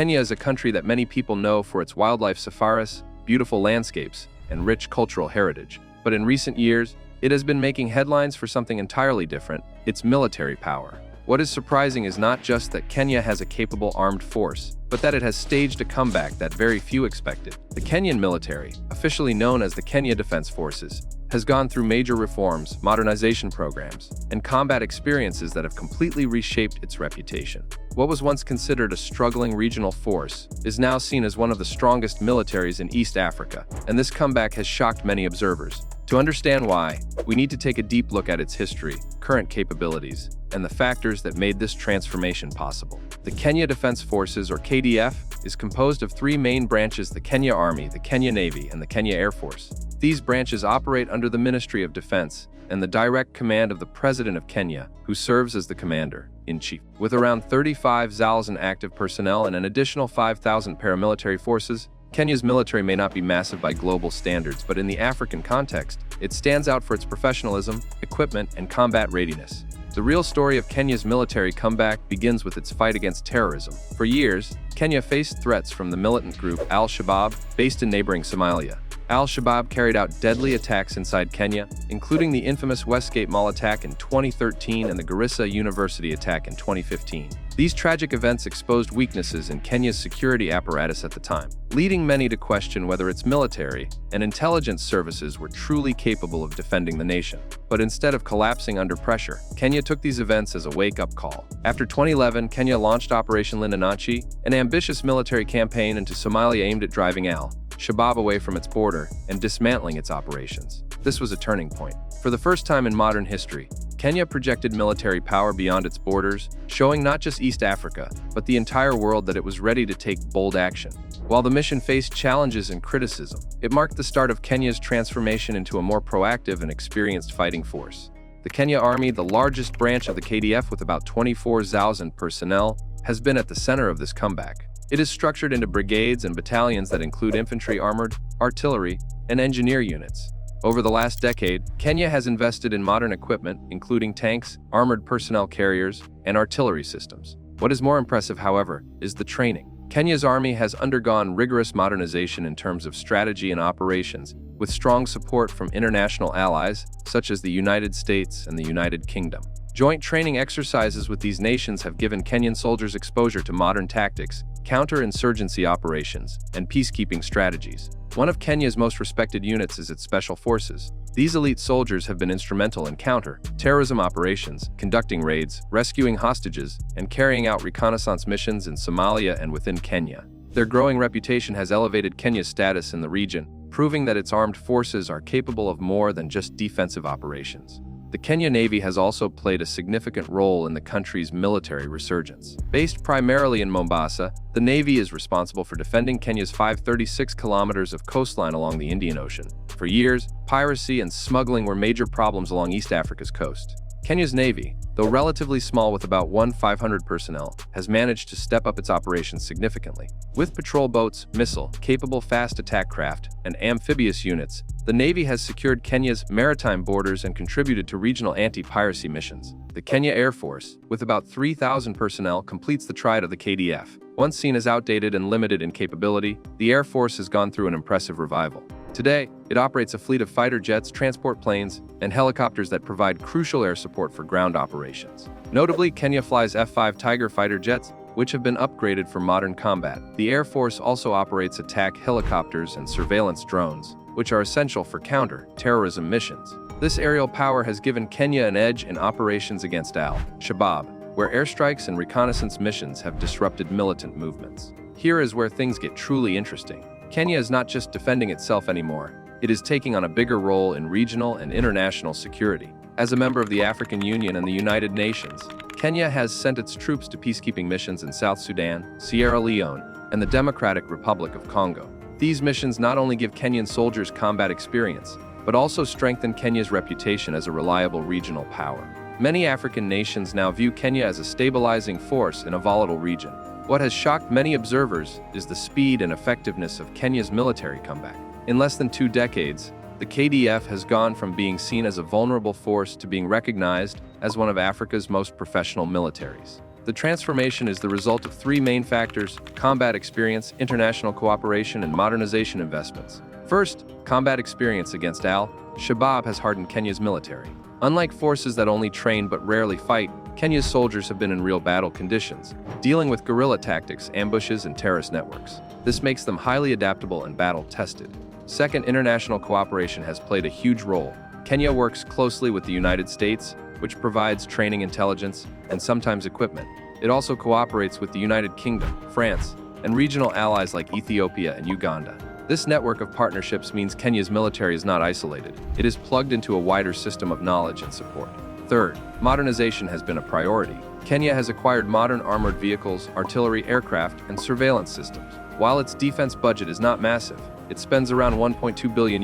Kenya is a country that many people know for its wildlife safaris, beautiful landscapes, and rich cultural heritage. But in recent years, it has been making headlines for something entirely different: its military power. What is surprising is not just that Kenya has a capable armed force, but that it has staged a comeback that very few expected. The Kenyan military, officially known as the Kenya Defense Forces, has gone through major reforms, modernization programs, and combat experiences that have completely reshaped its reputation. What was once considered a struggling regional force is now seen as one of the strongest militaries in East Africa, and this comeback has shocked many observers. To understand why, we need to take a deep look at its history, current capabilities, and the factors that made this transformation possible. The Kenya Defense Forces, or KDF, is composed of three main branches: the Kenya Army, the Kenya Navy, and the Kenya Air Force. These branches operate under the Ministry of Defense and the direct command of the President of Kenya, who serves as the Commander-in-Chief. With around 35,000 active personnel and an additional 5,000 paramilitary forces, Kenya's military may not be massive by global standards, but in the African context, it stands out for its professionalism, equipment, and combat readiness. The real story of Kenya's military comeback begins with its fight against terrorism. For years, Kenya faced threats from the militant group Al-Shabaab, based in neighboring Somalia. Al-Shabaab carried out deadly attacks inside Kenya, including the infamous Westgate Mall attack in 2013 and the Garissa University attack in 2015. These tragic events exposed weaknesses in Kenya's security apparatus at the time, leading many to question whether its military and intelligence services were truly capable of defending the nation. But instead of collapsing under pressure, Kenya took these events as a wake-up call. After 2011, Kenya launched Operation Lindanchi, an ambitious military campaign into Somalia aimed at driving Al-Shabaab away from its border and dismantling its operations. This was a turning point. For the first time in modern history, Kenya projected military power beyond its borders, showing not just East Africa, but the entire world that it was ready to take bold action. While the mission faced challenges and criticism, it marked the start of Kenya's transformation into a more proactive and experienced fighting force. The Kenya Army, the largest branch of the KDF with about 24,000 personnel, has been at the center of this comeback. It is structured into brigades and battalions that include infantry, armored, artillery, and engineer units. Over the last decade, Kenya has invested in modern equipment, including tanks, armored personnel carriers, and artillery systems. What is more impressive, however, is the training. Kenya's army has undergone rigorous modernization in terms of strategy and operations, with strong support from international allies, such as the United States and the United Kingdom. Joint training exercises with these nations have given Kenyan soldiers exposure to modern tactics, counter-insurgency operations, and peacekeeping strategies. One of Kenya's most respected units is its Special Forces. These elite soldiers have been instrumental in counter-terrorism operations, conducting raids, rescuing hostages, and carrying out reconnaissance missions in Somalia and within Kenya. Their growing reputation has elevated Kenya's status in the region, proving that its armed forces are capable of more than just defensive operations. The Kenya Navy has also played a significant role in the country's military resurgence. Based primarily in Mombasa, the Navy is responsible for defending Kenya's 536 kilometers of coastline along the Indian Ocean. For years, piracy and smuggling were major problems along East Africa's coast. Kenya's Navy, though relatively small with about 1,500 personnel, has managed to step up its operations significantly. With patrol boats, missile-capable fast attack craft, and amphibious units, the Navy has secured Kenya's maritime borders and contributed to regional anti-piracy missions. The Kenya Air Force, with about 3,000 personnel, completes the triad of the KDF. Once seen as outdated and limited in capability, the Air Force has gone through an impressive revival. Today, it operates a fleet of fighter jets, transport planes, and helicopters that provide crucial air support for ground operations. Notably, Kenya flies F-5 Tiger fighter jets, which have been upgraded for modern combat. The Air Force also operates attack helicopters and surveillance drones, which are essential for counter-terrorism missions. This aerial power has given Kenya an edge in operations against Al-Shabaab, where airstrikes and reconnaissance missions have disrupted militant movements. Here is where things get truly interesting. Kenya is not just defending itself anymore, it is taking on a bigger role in regional and international security. As a member of the African Union and the United Nations, Kenya has sent its troops to peacekeeping missions in South Sudan, Sierra Leone, and the Democratic Republic of Congo. These missions not only give Kenyan soldiers combat experience, but also strengthen Kenya's reputation as a reliable regional power. Many African nations now view Kenya as a stabilizing force in a volatile region. What has shocked many observers is the speed and effectiveness of Kenya's military comeback. In less than 2 decades, the KDF has gone from being seen as a vulnerable force to being recognized as one of Africa's most professional militaries. The transformation is the result of three main factors: combat experience, international cooperation, and modernization investments. First, combat experience against al-Shabaab has hardened Kenya's military. Unlike forces that only train but rarely fight, Kenya's soldiers have been in real battle conditions, dealing with guerrilla tactics, ambushes, and terrorist networks. This makes them highly adaptable and battle-tested. Second, international cooperation has played a huge role. Kenya works closely with the United States, which provides training, intelligence, and sometimes equipment. It also cooperates with the United Kingdom, France, and regional allies like Ethiopia and Uganda. This network of partnerships means Kenya's military is not isolated. It is plugged into a wider system of knowledge and support. Third, modernization has been a priority. Kenya has acquired modern armored vehicles, artillery, aircraft, and surveillance systems. While its defense budget is not massive, it spends around $1.2 billion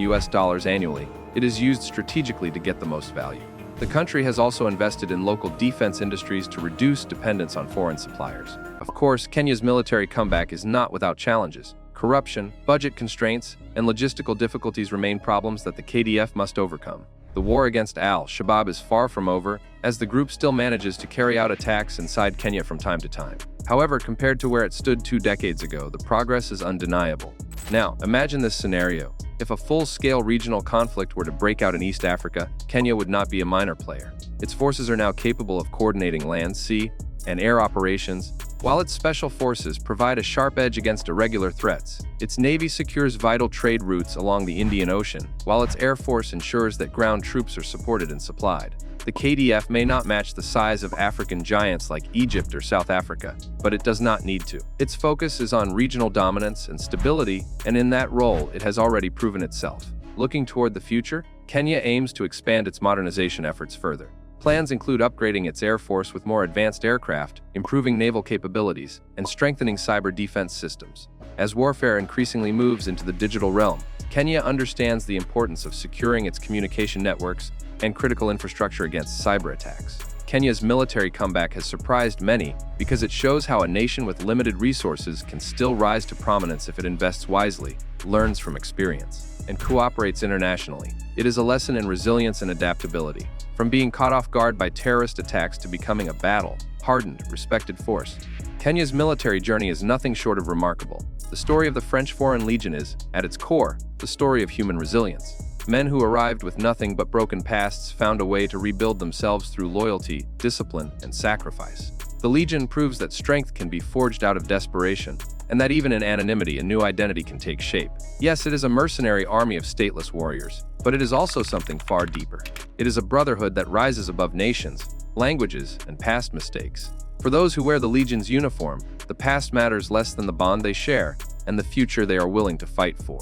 annually. It is used strategically to get the most value. The country has also invested in local defense industries to reduce dependence on foreign suppliers. Of course, Kenya's military comeback is not without challenges. Corruption, budget constraints, and logistical difficulties remain problems that the KDF must overcome. The war against al-Shabaab is far from over, as the group still manages to carry out attacks inside Kenya from time to time. However, compared to where it stood 2 decades ago, the progress is undeniable. Now, imagine this scenario. If a full-scale regional conflict were to break out in East Africa, Kenya would not be a minor player. Its forces are now capable of coordinating land, sea, and air operations, while its special forces provide a sharp edge against irregular threats. Its navy secures vital trade routes along the Indian Ocean, while its air force ensures that ground troops are supported and supplied. The KDF may not match the size of African giants like Egypt or South Africa, but it does not need to. Its focus is on regional dominance and stability, and in that role, it has already proven itself. Looking toward the future, Kenya aims to expand its modernization efforts further. Plans include upgrading its air force with more advanced aircraft, improving naval capabilities, and strengthening cyber defense systems. As warfare increasingly moves into the digital realm, Kenya understands the importance of securing its communication networks and critical infrastructure against cyber attacks. Kenya's military comeback has surprised many because it shows how a nation with limited resources can still rise to prominence if it invests wisely, learns from experience, and cooperates internationally. It is a lesson in resilience and adaptability. From being caught off guard by terrorist attacks to becoming a battle-hardened, respected force, Kenya's military journey is nothing short of remarkable. The story of the French Foreign Legion is, at its core, the story of human resilience. Men who arrived with nothing but broken pasts found a way to rebuild themselves through loyalty, discipline, and sacrifice. The Legion proves that strength can be forged out of desperation, and that even in anonymity, a new identity can take shape. Yes, it is a mercenary army of stateless warriors, but it is also something far deeper. It is a brotherhood that rises above nations, languages, and past mistakes. For those who wear the Legion's uniform, the past matters less than the bond they share and the future they are willing to fight for.